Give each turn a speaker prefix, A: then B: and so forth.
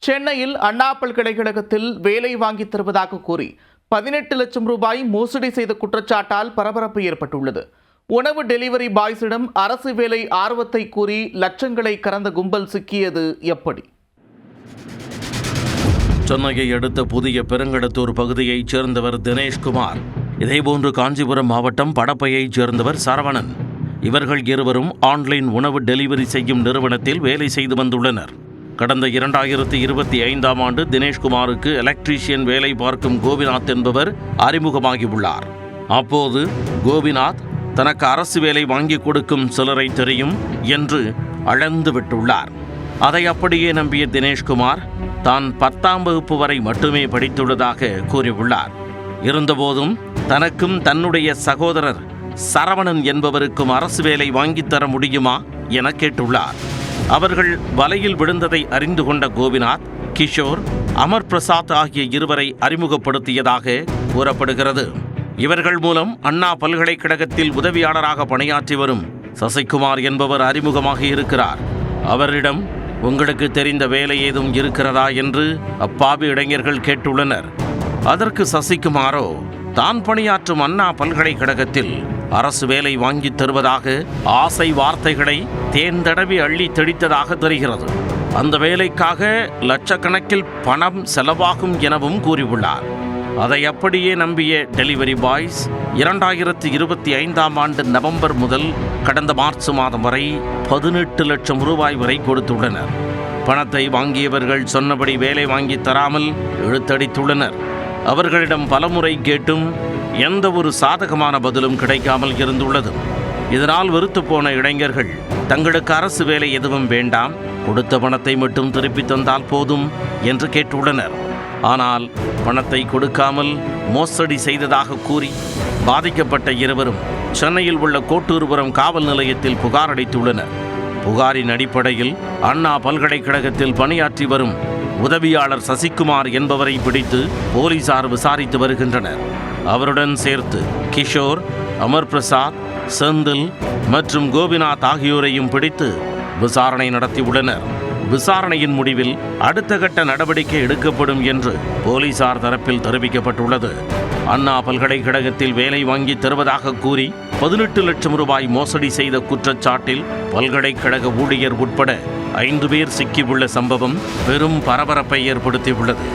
A: சென்னையில் அண்ணா பல்கலைக்கழகத்தில் வேலை வாங்கித் தருவதாக கூறி 18 லட்சம் ரூபாய் மோசடி செய்த குற்றச்சாட்டால் பரபரப்பு ஏற்பட்டுள்ளது. உணவு டெலிவரி பாய்ஸிடம் அரசு வேலை ஆர்வத்தை கூறி லட்சங்களை கறந்த கும்பல் சிக்கியது எப்படி?
B: சென்னையை அடுத்த புதிய பெருங்கடத்தூர் பகுதியைச் சேர்ந்தவர் தினேஷ்குமார். இதேபோன்று காஞ்சிபுரம் மாவட்டம் படப்பையைச் சேர்ந்தவர் சரவணன். இவர்கள் இருவரும் ஆன்லைன் உணவு டெலிவரி செய்யும் நிறுவனத்தில் வேலை செய்து வந்துள்ளனர். கடந்த 2025ஆம் ஆண்டு தினேஷ்குமாருக்கு எலக்ட்ரீஷியன் வேலை பார்க்கும் கோபிநாத் என்பவர் அறிமுகமாகியுள்ளார். அப்போது கோபிநாத் தனக்கு அரசு வேலை வாங்கி கொடுக்கும் சிலரை தெரியும் என்று அளந்து விட்டுள்ளார். அதை அப்படியே நம்பிய தினேஷ்குமார் தான் 10ஆம் வகுப்பு வரை மட்டுமே படித்துள்ளதாக கூறியுள்ளார். இருந்தபோதும் தனக்கும் தன்னுடைய சகோதரர் சரவணன் என்பவருக்கும் அரசு வேலை வாங்கித்தர முடியுமா என கேட்டுள்ளார். அவர்கள் வலையில் விழுந்ததை அறிந்து கொண்ட கோபிநாத், கிஷோர், அமர் பிரசாத் ஆகிய இருவரை அறிமுகப்படுத்தியதாக கூறப்படுகிறது. இவர்கள் மூலம் அண்ணா பல்கலைக்கழகத்தில் உதவியாளராக பணியாற்றி வரும் சசிகுமார் என்பவர் அறிமுகமாக இருக்கிறார். அவரிடம் உங்களுக்கு தெரிந்த வேலை ஏதும் இருக்கிறதா என்று அப்பாவி இளைஞர்கள் கேட்டுள்ளனர். அதற்கு சசிகுமாரோ தான் பணியாற்றும் அண்ணா பல்கலைக்கழகத்தில் அரசு வேலை வாங்கி தருவதாக ஆசை வார்த்தைகளை தேர்ந்தடவி அள்ளி தெளித்ததாக தெரிகிறது. அந்த வேலைக்காக லட்சக்கணக்கில் பணம் செலவாகும் எனவும் கூறியுள்ளார். அதை அப்படியே நம்பிய டெலிவரி பாய்ஸ் 2025ஆம் ஆண்டு நவம்பர் முதல் கடந்த மார்ச் மாதம் வரை 18 லட்சம் ரூபாய் வரை கொடுத்துள்ளனர். பணத்தை வாங்கியவர்கள் சொன்னபடி வேலை வாங்கி தராமல் இழுத்தடித்துள்ளனர். அவர்களிடம் பலமுறை கேட்டும் எந்த ஒரு சாதகமான பதிலும் கிடைக்காமல் இருந்துள்ளது. இதனால் வெறுத்து போன இளைஞர்கள் தங்களுக்கு அரசு வேலை எதுவும் வேண்டாம், கொடுத்த பணத்தை மட்டும் திருப்பி தந்தால் போதும் என்று கேட்டுள்ளனர். ஆனால் பணத்தை கொடுக்காமல் மோசடி செய்ததாக கூறி பாதிக்கப்பட்ட இருவரும் சென்னையில் உள்ள கோட்டூர்புரம் காவல் நிலையத்தில் புகார் அளித்துள்ளனர். புகாரின் அடிப்படையில் அண்ணா பல்கலைக்கழகத்தில் பணியாற்றி வரும் உதவியாளர் சசிகுமார் என்பவரை பிடித்து போலீசார் விசாரித்து வருகின்றனர். அவருடன் சேர்த்து கிஷோர், அமர் பிரசாத், செந்தில் மற்றும் கோபிநாத் ஆகியோரையும் பிடித்து விசாரணை நடத்தியுள்ளனர். விசாரணையின் முடிவில் அடுத்த கட்ட நடவடிக்கை எடுக்கப்படும் என்று போலீசார் தரப்பில் தெரிவிக்கப்பட்டுள்ளது. அண்ணா பல்கலைக்கழகத்தில் வேலை வாங்கி தருவதாக கூறி 18 லட்சம் ரூபாய் மோசடி செய்த குற்றச்சாட்டில் பல்கலைக்கழக ஊழியர் உட்பட 5 பேர் சிக்கியுள்ள சம்பவம் பெரும் பரபரப்பை ஏற்படுத்தியுள்ளது.